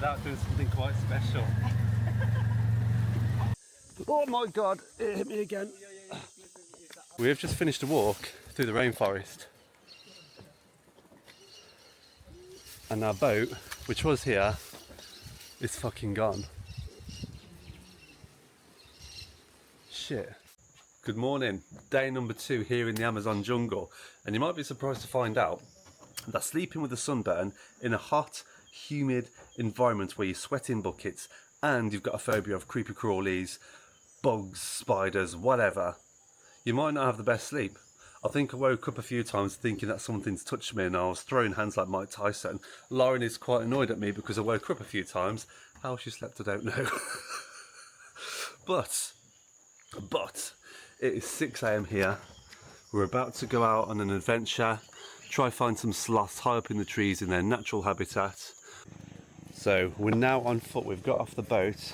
out doing something quite special. Oh my god, it hit me again. We have just finished a walk through the rainforest. And our boat, which was here, is fucking gone. Shit. Good morning. Day number 2 here in the Amazon jungle. And you might be surprised to find out that sleeping with a sunburn in a hot, humid environment where you sweat in buckets and you've got a phobia of creepy crawlies, bugs, spiders, whatever, you might not have the best sleep. I think I woke up a few times thinking that something's touched me and I was throwing hands like Mike Tyson. Lauren is quite annoyed at me because I woke up a few times. How she slept I don't know. But it is 6 AM here. We're about to go out on an adventure, try find some sloths high up in the trees in their natural habitat. So we're now on foot. We've got off the boat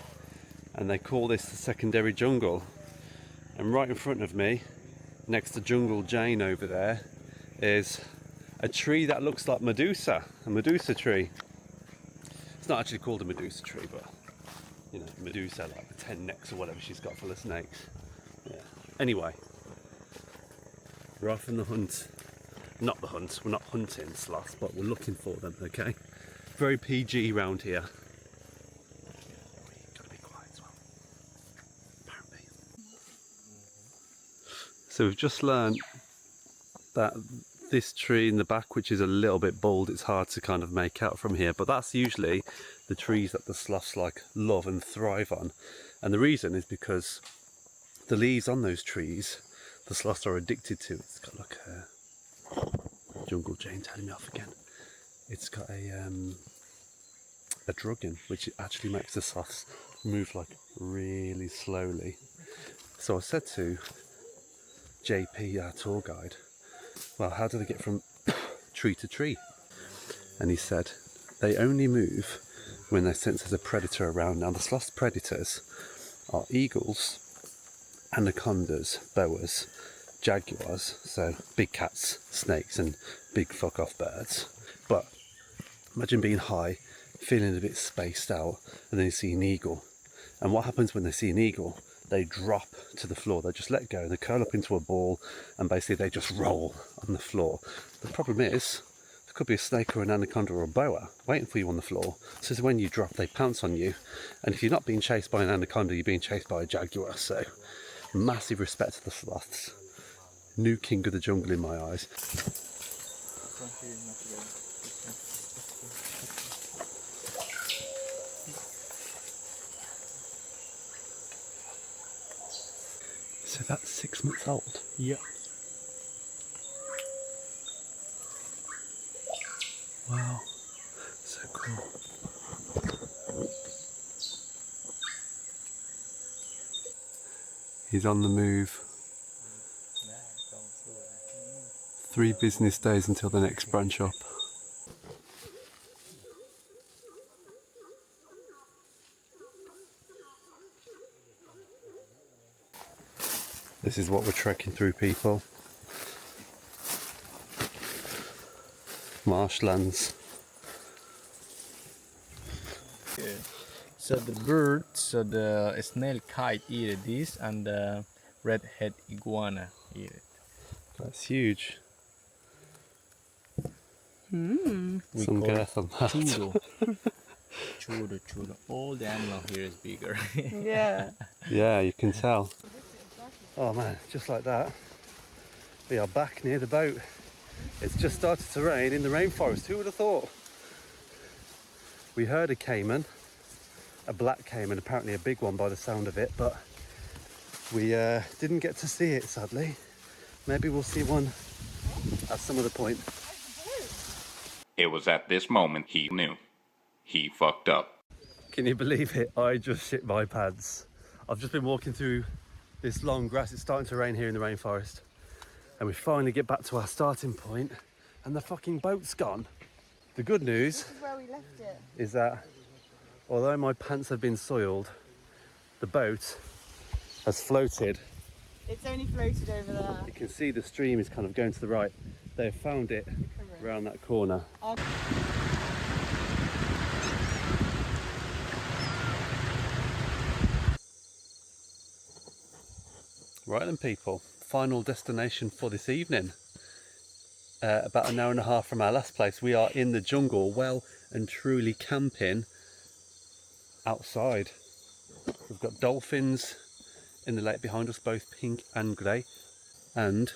and they call this the secondary jungle. And right in front of me, next to Jungle Jane over there, is a tree that looks like Medusa, a Medusa tree. It's not actually called a Medusa tree, but you know, Medusa, like the 10 necks or whatever she's got full of snakes. Yeah. Anyway, we're off on the hunt. Not the hunt, we're not hunting sloths, but we're looking for them, okay? Very PG round here. Gotta be quiet as well, apparently. So we've just learned that this tree in the back, which is a little bit bald, it's hard to kind of make out from here, but that's usually the trees that the sloths like love and thrive on. And the reason is because the leaves on those trees, the sloths are addicted to. It's got like a Jungle Jane telling me off again. It's got a drug in, which actually makes the sloths move like really slowly. So I said to JP, our tour guide, well, how do they get from tree to tree? And he said they only move when they sense there's a predator around. Now the sloth's predators are eagles, anacondas, boas, jaguars, so big cats, snakes and big fuck off birds. But imagine being high, feeling a bit spaced out, and then you see an eagle. And what happens when they see an eagle? They drop to the floor, they just let go, they curl up into a ball, and basically they just roll on the floor. The problem is, there could be a snake or an anaconda or a boa waiting for you on the floor. So when you drop, they pounce on you. And if you're not being chased by an anaconda, you're being chased by a jaguar. So massive respect to the sloths. New king of the jungle in my eyes. So that's 6 months old? Yeah. Wow, so cool. He's on the move. 3 business days until the next branch up. This is what we're trekking through, people. Marshlands. Okay. So the bird, so the snail kite eat this, and the redhead iguana eat it. That's huge. We Some call girth on that. Chudo. Chudo. All the animal here is bigger. Yeah. Yeah, you can tell. Oh man, just like that, we are back near the boat. It's just started to rain in the rainforest. Who would have thought? We heard a caiman, a black caiman, apparently a big one by the sound of it, but we didn't get to see it, sadly. Maybe we'll see one at some other point. It was at this moment he knew. He fucked up. Can you believe it? I just shit my pants. I've just been walking through this long grass. It's starting to rain here in the rainforest. And we finally get back to our starting point and the fucking boat's gone. The good news This is where we left it. is that although my pants have been soiled, the boat has floated. It's only floated over there. You can see the stream is kind of going to the right. They've found it around that corner. Right then, people, final destination for this evening. About an hour and a half from our last place, we are in the jungle, well and truly camping outside. We've got dolphins in the lake behind us, both pink and grey, and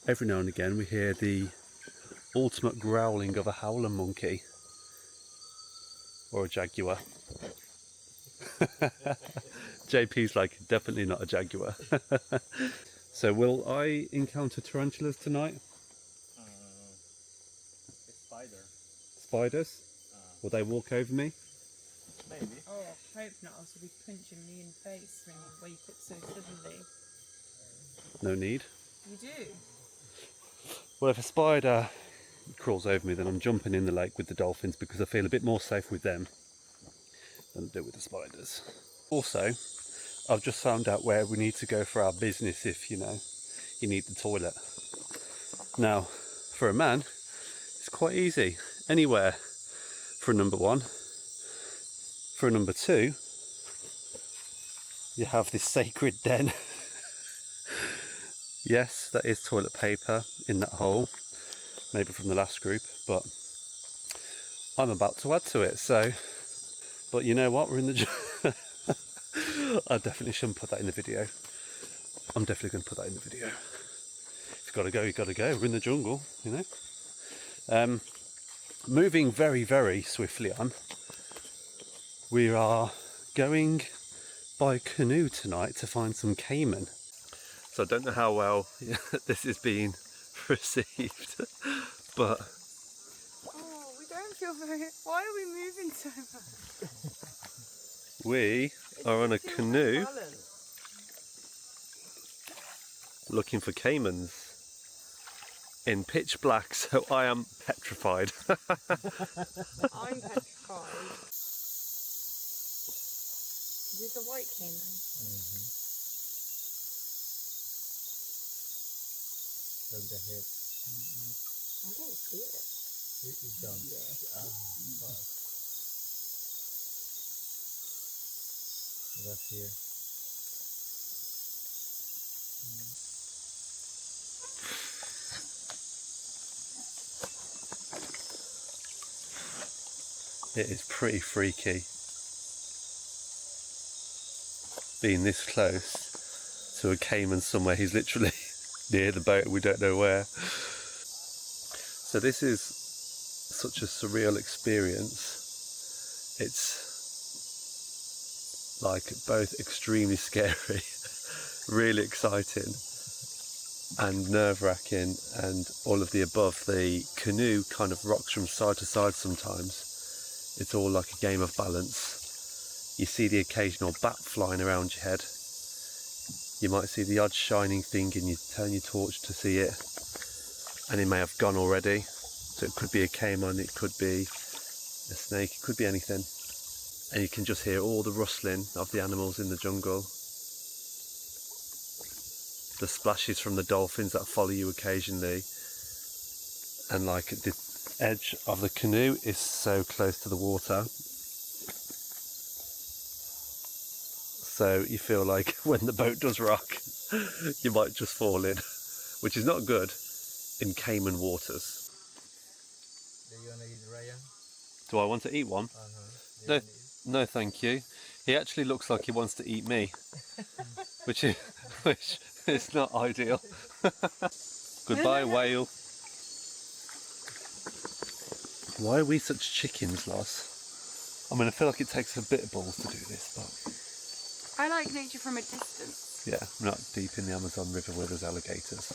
every now and again we hear the ultimate growling of a howler monkey or a jaguar. JP's like, definitely not a jaguar. So will I encounter tarantulas tonight? Spider. Spiders? Will they walk over me? Maybe. Oh, I hope not, else you'll be punching me in the face when you wake up so suddenly. No need. You do? Well, if a spider crawls over me, then I'm jumping in the lake with the dolphins because I feel a bit more safe with them than I do with the spiders. Also, I've just found out where we need to go for our business if, you know, you need the toilet. Now, for a man, it's quite easy. Anywhere for a number one. For a number two, you have this sacred den. Yes, that is toilet paper in that hole, maybe from the last group, but I'm about to add to it, so, but you know what, we're in the I definitely shouldn't put that in the video. I'm definitely going to put that in the video. If you've got to go, you've got to go. We're in the jungle, you know. Moving very, very swiftly on, we are going by canoe tonight to find some caiman. So I don't know how well this is being received, but... Oh, we don't feel very... Why are we moving so much? We are on a canoe Balance. looking for caimans in pitch black, so I am petrified. I'm petrified. Is this a white caiman? Look the head. I don't see it. It's gone. Fuck. That's here. It is pretty freaky being this close to a caiman somewhere. He's literally near the boat, we don't know where. So this is such a surreal experience. It's like both extremely scary, really exciting, and nerve-wracking, and all of the above. The canoe kind of rocks from side to side sometimes. It's all like a game of balance. You see the occasional bat flying around your head. You might see the odd shining thing and you turn your torch to see it, and it may have gone already. So it could be a caiman, it could be a snake, it could be anything. And you can just hear all the rustling of the animals in the jungle. The splashes from the dolphins that follow you occasionally. And like the edge of the canoe is so close to the water. So you feel like when the boat does rock, you might just fall in, which is not good in Cayman waters. Do you wanna eat Ryan? Do I want to eat one? No, no, thank you. He actually looks like he wants to eat me, which is not ideal. Goodbye, whale. Why are we such chickens, Loss? I mean, I feel like it takes a bit of balls to do this, but I like nature from a distance. yeah, I'm not deep in the Amazon River where there's alligators.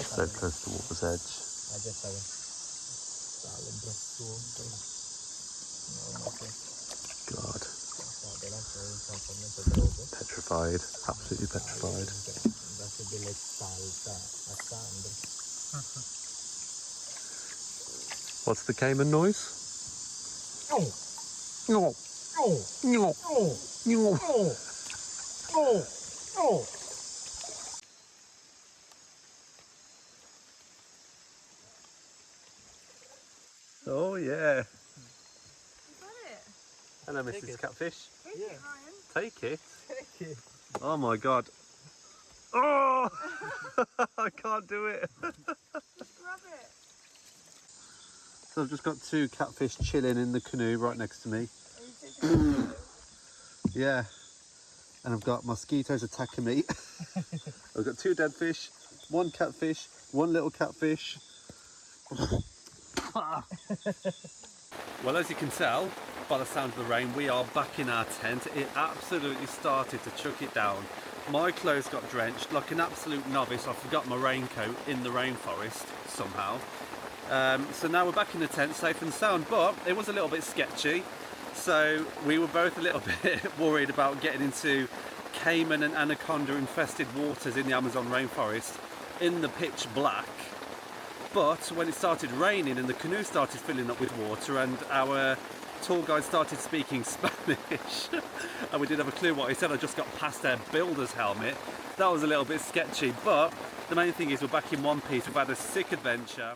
So close to water's edge. God. Petrified. Absolutely petrified. What's the caiman noise? No. No. No. Oh yeah. You got it. Hello, Take Mrs. it. Catfish. Take it, Ryan. Take it. Take it. Oh my god. Oh! I can't do it. Just grab it. So I've just got 2 catfish chilling in the canoe right next to me. Are you taking it? Yeah. And I've got mosquitoes attacking me. I've got 2 dead fish, 1 catfish, 1 little catfish. Well, as you can tell by the sound of the rain, we are back in our tent. It absolutely started to chuck it down. My clothes got drenched. Like an absolute novice, I forgot my raincoat in the rainforest somehow. So now we're back in the tent, safe and sound, but it was a little bit sketchy. So we were both a little bit worried about getting into Caiman and anaconda infested waters in the Amazon rainforest in the pitch black. But when it started raining and the canoe started filling up with water and our tour guide started speaking Spanish and we didn't have a clue what he said, I just got past their builder's helmet. That was a little bit sketchy, but the main thing is we're back in one piece. We've had a sick adventure.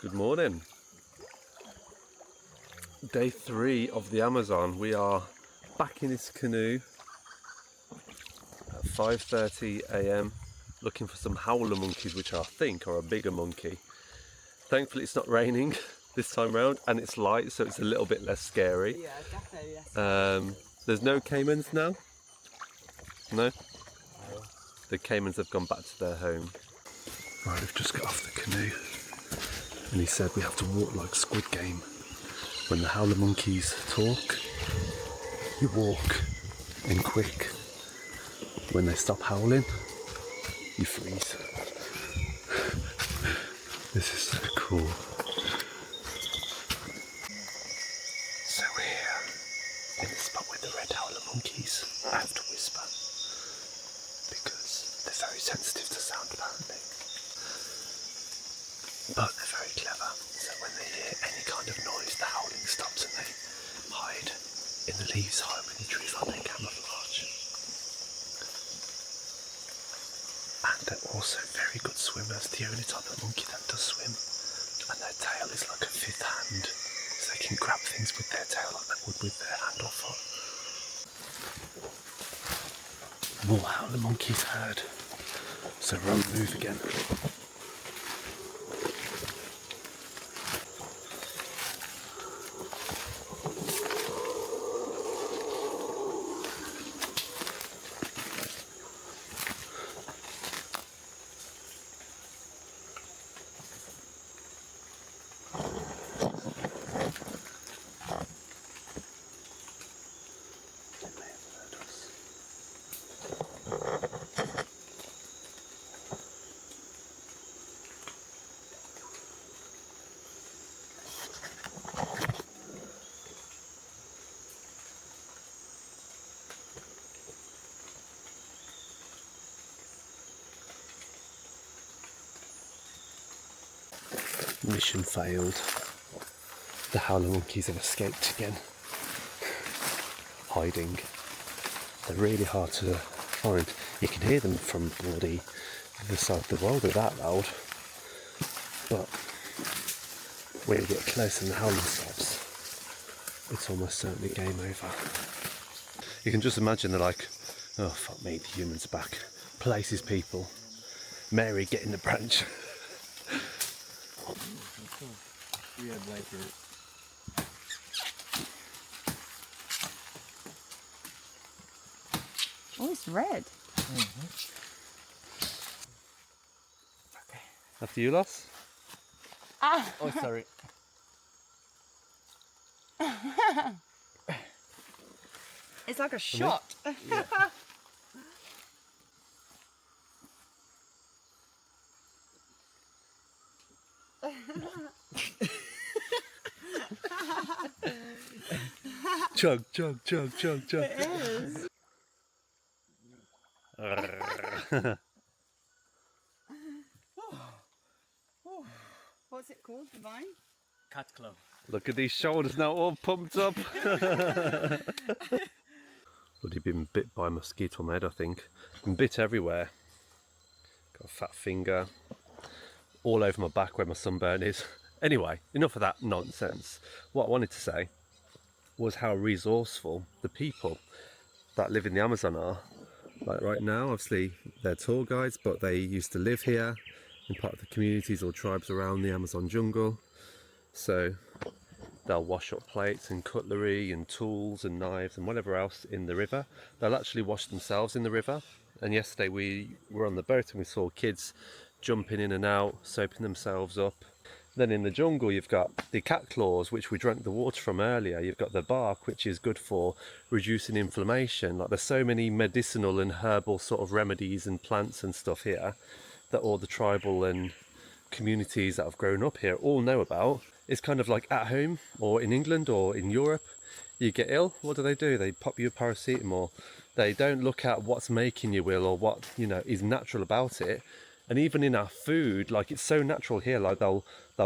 Good morning. Day 3 of the Amazon. We are back in this canoe at 5:30 a.m. looking for some howler monkeys, which I think are a bigger monkey. Thankfully it's not raining this time round and it's light, so it's a little bit less scary. Yeah, definitely. Yes. There's no caimans now? No? The caimans have gone back to their home. Right, we've just got off the canoe and he said we have to walk like Squid Game. When the howler monkeys talk, you walk in quick. When they stop howling, you freeze. This is so cool. So we're here in the spot with the red howler monkeys. I have to whisper because they're very sensitive to sound apparently. But they're very clever, so when they hear any kind of noise, the howling stops and they hide in the leaves, hide in the trees like they camouflage. And they're also very good swimmers, the only type of monkey that does swim. And their tail is like a 5th hand, so they can grab things with their tail like they would with their hand or foot. More howler monkeys heard, so run, move again. Mission failed. The howler monkeys have escaped again. Hiding. They're really hard to find. You can hear them from bloody the side of the world, they're that loud. But when you get close and the howling stops, it's almost certainly game over. You can just imagine they're like, oh fuck me, the human's back. Places people. Mary, get in the branch. We have like Oh, it's red. After you, Loss? Ah! oh sorry. It's like a shot. Yeah. Chug, chug, chug, chug, chug. It is. What's it called? The vine? Cat claw. Look at these shoulders now, all pumped up. Would he been bit by a mosquito on my head, I think. Been bit everywhere. Got a fat finger. All over my back where my sunburn is. Anyway, enough of that nonsense. What I wanted to say was how resourceful the people that live in the Amazon are. Like right now, obviously they're tour guides, but they used to live here in part of the communities or tribes around the Amazon jungle. So they'll wash up plates and cutlery and tools and knives and whatever else in the river. They'll actually wash themselves in the river. And yesterday we were on the boat and we saw kids jumping in and out, soaping themselves up. Then in the jungle you've got the cat claws, which we drank the water from earlier. You've got the bark, which is good for reducing inflammation. Like there's so many medicinal and herbal sort of remedies and plants and stuff here that all the tribal and communities that have grown up here all know about. It's kind of like at home or in England or in Europe. You get ill, what do? They pop you a paracetamol. They don't look at what's making you ill or what, you know, is natural about it. And even in our food, like it's so natural here, like they'll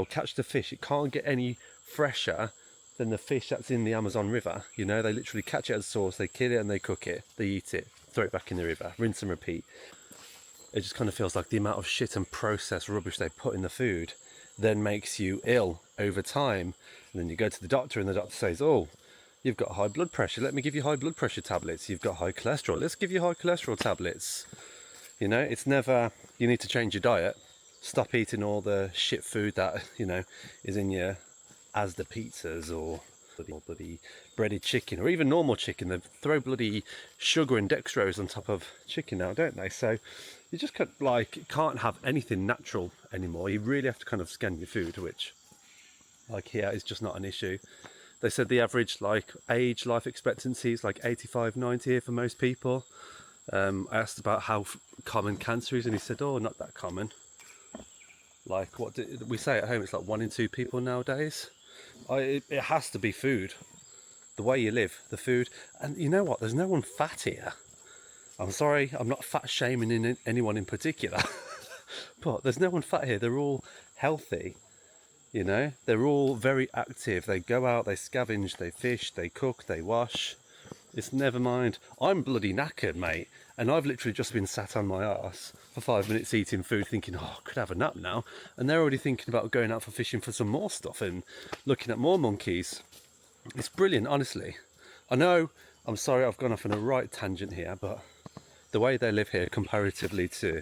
catch the fish. It can't get any fresher than the fish that's in the Amazon River. You know, they literally catch it as sauce, they kill it and they cook it, they eat it, throw it back in the river, rinse and repeat. It just kind of feels like the amount of shit and processed rubbish they put in the food then makes you ill over time. And then you go to the doctor and the doctor says, oh, you've got high blood pressure, let me give you high blood pressure tablets. You've got high cholesterol, let's give you high cholesterol tablets. You know, it's never, you need to change your diet. Stop eating all the shit food that, you know, is in your Asda pizzas or bloody breaded chicken or even normal chicken. They throw bloody sugar and dextrose on top of chicken now, don't they? So you just can't have anything natural anymore. You really have to kind of scan your food, which like here is just not an issue. They said the average age life expectancy is like 85, 90 here for most people. I asked about how common cancer is and he said, oh, not that common. Like what did we say at home? It's like 1 in 2 people nowadays. It has to be food. The way you live, the food. And you know what? There's no one fat here. I'm sorry, I'm not fat shaming anyone in particular. But there's no one fat here. They're all healthy. You know, they're all very active. They go out, they scavenge, they fish, they cook, they wash. It's never mind. I'm bloody knackered, mate. And I've literally just been sat on my arse for 5 minutes eating food thinking, oh, I could have a nap now. And they're already thinking about going out for fishing for some more stuff and looking at more monkeys. It's brilliant, honestly. I know, I'm sorry I've gone off on a right tangent here, but the way they live here comparatively to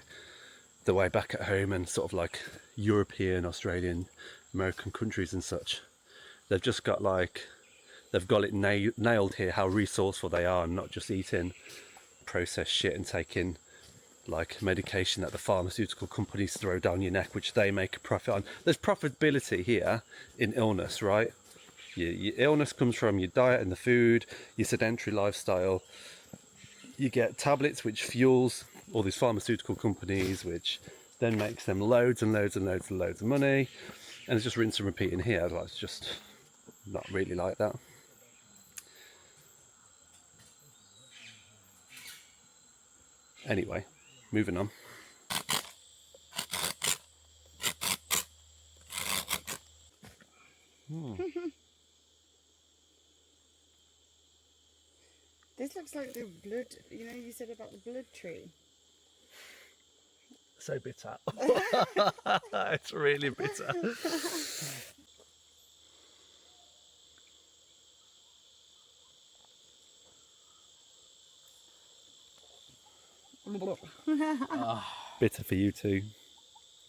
the way back at home and sort of like European, Australian, American countries and such, they've just got they've got it nailed here how resourceful they are and not just eating processed shit and taking like medication that the pharmaceutical companies throw down your neck, which they make a profit on. There's profitability here in illness, right? Your illness comes from your diet and the food, your sedentary lifestyle. You get tablets which fuels all these pharmaceutical companies, which then makes them loads and loads and loads and loads of money. And it's just rinse and repeat in here. Like, it's just not really like that. Anyway, moving on. This looks like the blood, you know, you said about the blood tree. So bitter. It's really bitter. Bitter for you too.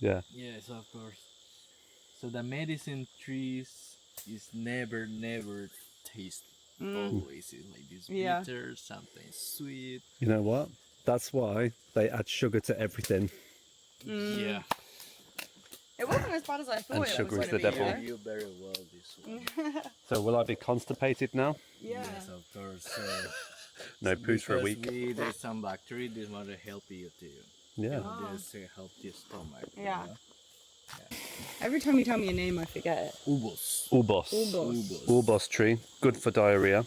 Yeah. Yes, of course. So the medicine trees is never taste. Always is like this bitter, something sweet. You know what? That's why they add sugar to everything. Yeah. It wasn't as bad as I thought. And it sugar was is the gonna be, devil. you You very well this one. So will I be constipated now? Yeah. Yes, of course. No poos for a week. There's some bacteria this want to help you too. Yeah. This help your stomach. Yeah. You know? Every time you tell me your name, I forget it. Ubos. Ubos. Ubos. Ubos tree. Good for diarrhea.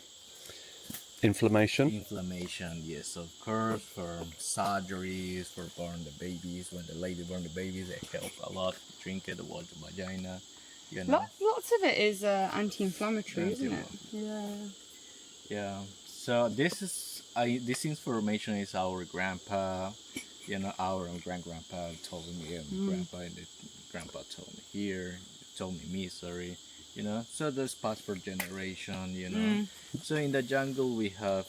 Inflammation. Inflammation, yes, of course. For surgeries, for born the babies. When the lady born the babies, it helps a lot. Drink it, wash the vagina. You know. Lots of it is anti-inflammatory, isn't it? Yeah. Yeah. So this information is our grandpa, you know, our grandpa told me, and grandpa told me here, told me misery, you know. So that's passed for generation, you know. So in the jungle we have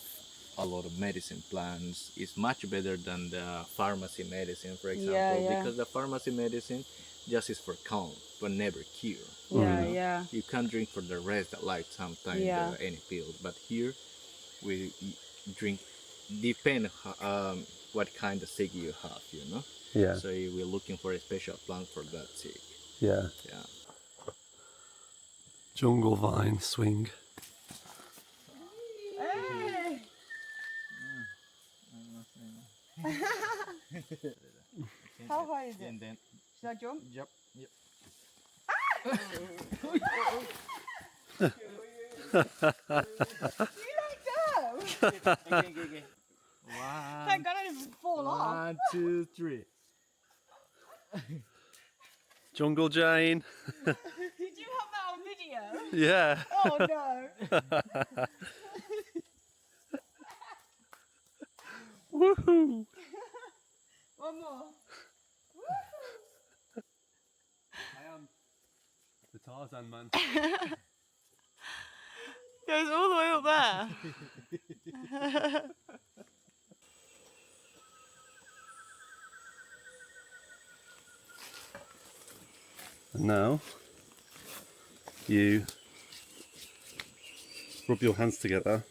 a lot of medicine plants. It's much better than the pharmacy medicine, for example, yeah. because the pharmacy medicine just is for calm but never cure. Yeah, You know? yeah. You can drink for the rest of lifetime Yeah. any pills, but here we drink depend what kind of sick you have, you know. Yeah. So we're looking for a special plant for that sick. Yeah. Yeah. Jungle vine swing. Hey! How high is it? And then Should I jump? yep. You let go! Okay. Thank God I didn't fall off. 1, 2, 3. Jungle Jane. Did you have that on video? Yeah. Oh no! Woohoo! One more. I am the Tarzan man. Goes all the way up there. And now you rub your hands together,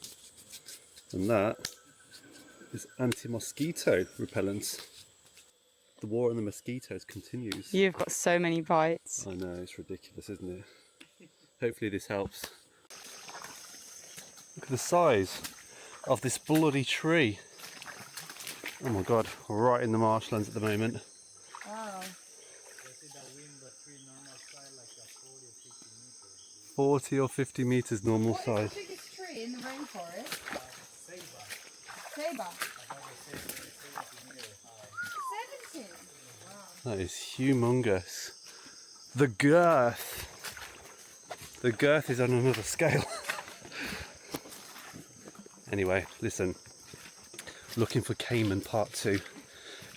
and that is anti-mosquito repellent. The war on the mosquitoes continues. You've got so many bites. I know, it's ridiculous, isn't it? Hopefully this helps. Look at the size of this bloody tree. Oh my god, we're right in the marshlands at the moment. Wow. 40 or 50 metres normal What size. is the biggest tree in the rainforest? Ceiba. 70. That is humongous. The girth. The girth is on another scale. Anyway, listen. Looking for Caiman part 2.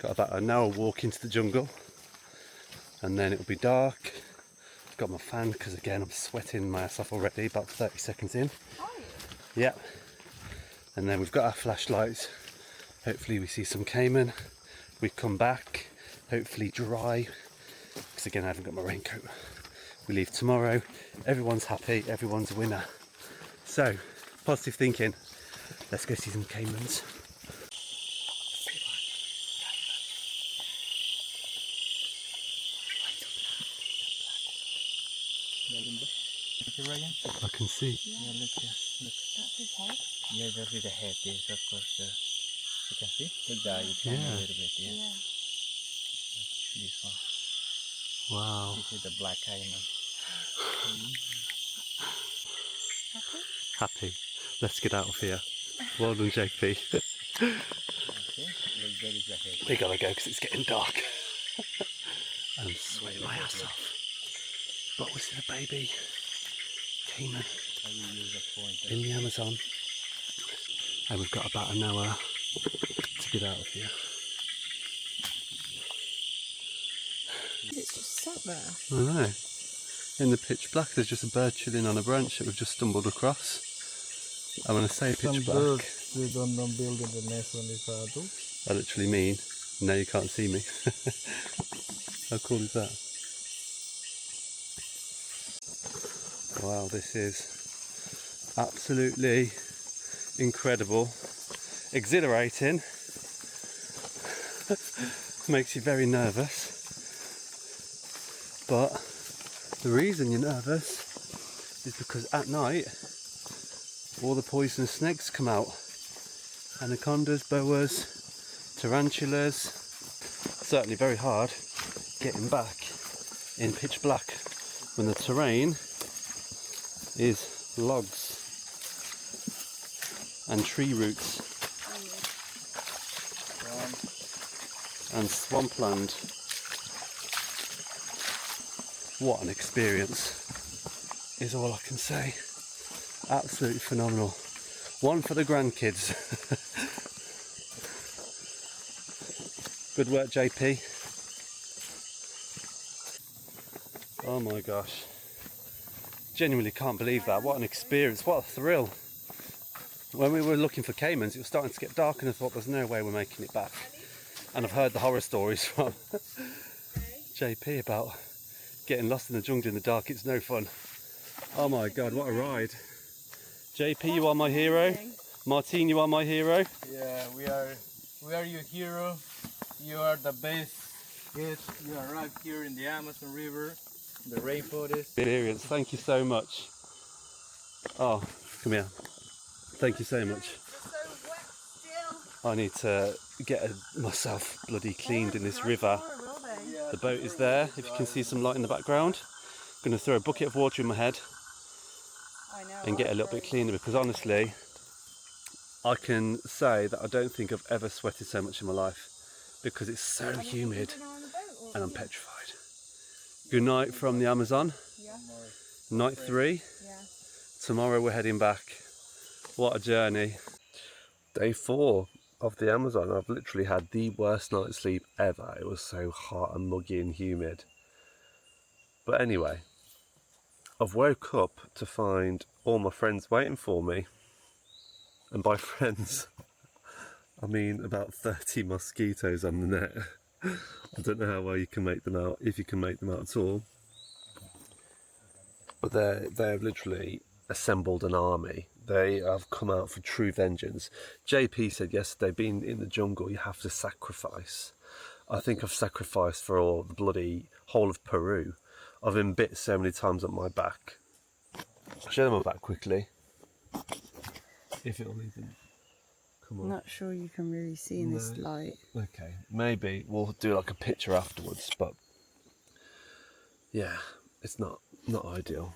Got about an hour walk into the jungle. And then it'll be dark. Got my fan because again I'm sweating my ass off already, about 30 seconds in. Are you? Yeah. And then we've got our flashlights. Hopefully we see some Caiman. We come back, hopefully dry. Because again I haven't got my raincoat. We leave tomorrow. Everyone's happy, everyone's a winner. So, positive thinking. Let's go see some Caimans. I can see. Yeah, look here. Look. That's his head. Yeah, that's with the head. Yes, of course. You can see? Look there, you can Yeah. a little bit. Yeah. Yeah. This one. Wow. This is the black caiman. Happy? Happy. Let's get out of here. Well done, JP. Okay. Look, there is the head. We gotta go because it's getting dark. I'm sweating my ass off. But we see a baby Caiman I will use the pointer. in the Amazon. And we've got about an hour to get out of here. It's just sat there. I know. In the pitch black, there's just a bird chilling on a branch that we've just stumbled across. And when I say pitch black, They don't build in the nest when it's adult. I literally mean, now you can't see me. How cool is that? Wow, this is absolutely incredible. Exhilarating. Makes you very nervous. But the reason you're nervous is because at night all the poisonous snakes come out. Anacondas, boas, tarantulas. Certainly very hard getting back in pitch black when the terrain is logs and tree roots and swampland. What an experience is all I can say. Absolutely phenomenal. One for the grandkids. Good work, JP. Oh my gosh. Genuinely can't believe that. What an experience. What a thrill. When we were looking for caimans, it was starting to get dark and I thought there's no way we're making it back. And I've heard the horror stories from JP about getting lost in the jungle in the dark. It's no fun. Oh my God, what a ride. JP, you are my hero. Martine, you are my hero. Yeah, we are your hero. You are the best. Yes, you arrived here in the Amazon River, the rainforest. Experience. Thank you so much. Oh, come here. Thank you so much. So wet still. I need to get myself bloody cleaned in this river. The boat is there, if you can see some light in the background. I'm going to throw a bucket of water in my head and get a little bit cleaner, because honestly, I can say that I don't think I've ever sweated so much in my life because it's so humid and I'm petrified. Good night from the Amazon. Night 3. Tomorrow we're heading back. What a journey. Day 4 of the Amazon. I've literally had the worst night's sleep ever. It was so hot and muggy and humid. But anyway, I've woke up to find all my friends waiting for me. And by friends, I mean about 30 mosquitoes on the net. I don't know how well you can make them out, if you can make them out at all. But they've literally assembled an army. They have come out for true vengeance. JP said yesterday, being in the jungle, you have to sacrifice. I think I've sacrificed for all the bloody whole of Peru. I've been bit so many times on my back. I'll show them my back quickly. If it'll even come on. I'm not sure you can really see in this light. Okay, maybe we'll do like a picture afterwards, but yeah, it's not ideal.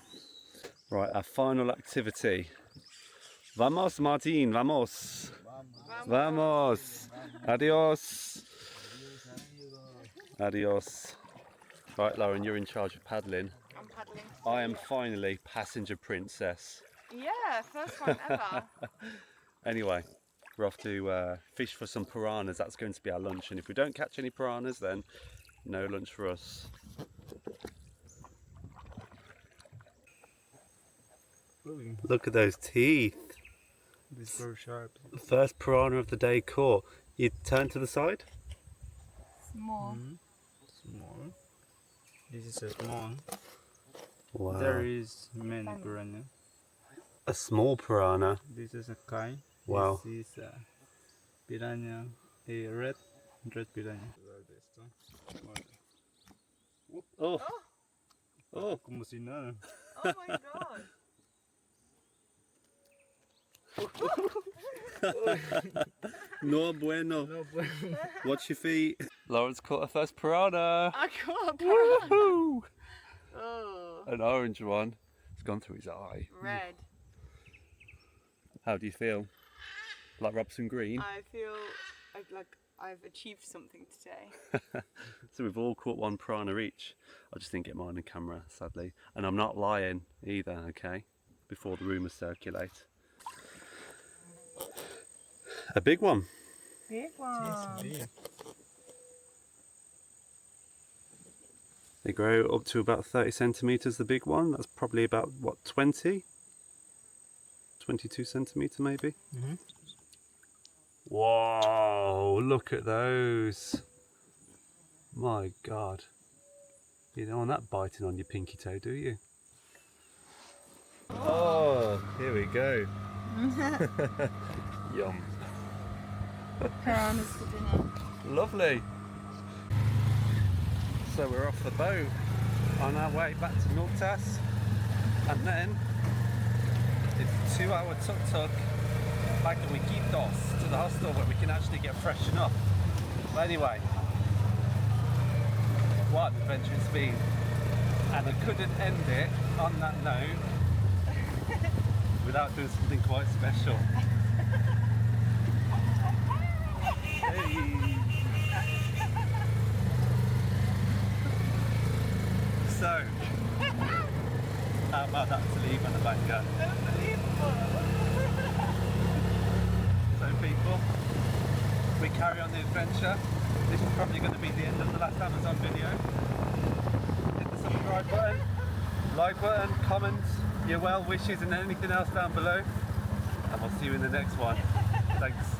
Right, our final activity. Vamos, Martin, vamos. Vamos. Adios. Adios. Right, Lauren, you're in charge of paddling. I'm paddling. I am finally passenger princess. Yeah, first time ever. Anyway, we're off to fish for some piranhas. That's going to be our lunch. And if we don't catch any piranhas, then no lunch for us. Look at those teeth. This is very sharp. First piranha of the day caught. You turn to the side. Small. Small. This is a small. Wow. There is many piranha. A small piranha. This is a kai. Wow. This is a piranha, a red piranha. Oh. Oh. Como si nada. Oh my god. No bueno. Watch your feet. Lauren's caught her first piranha. I caught a piranha. Woohoo! Oh, An orange one. It's gone through his eye. red. How do you feel? Like Robson Green? I feel like I've achieved something today. So we've all caught one piranha each. I just didn't get mine on camera, sadly. And I'm not lying either, okay? Before the rumours circulate. A big one. Big one. They grow up to about 30 centimetres, the big one. That's probably about, what, 20? 22 centimetre maybe? Mm-hmm. Whoa, look at those. My God. You don't want that biting on your pinky toe, do you? Oh, here we go. Yum. Piranhas for dinner. Lovely. So we're off the boat on our way back to Noctas, and then it's a 2-hour tuk-tuk back to Iquitos to the hostel where we can actually get freshened up. But anyway, what an adventure it's been, and I couldn't end it on that note without doing something quite special. Hey. So, how about that to leave on the banger? So people, we carry on the adventure. This is probably going to be the end of the last Amazon video. Hit the subscribe subscribe button, like button, comments, your well wishes and anything else down below. And we'll see you in the next one. Thanks.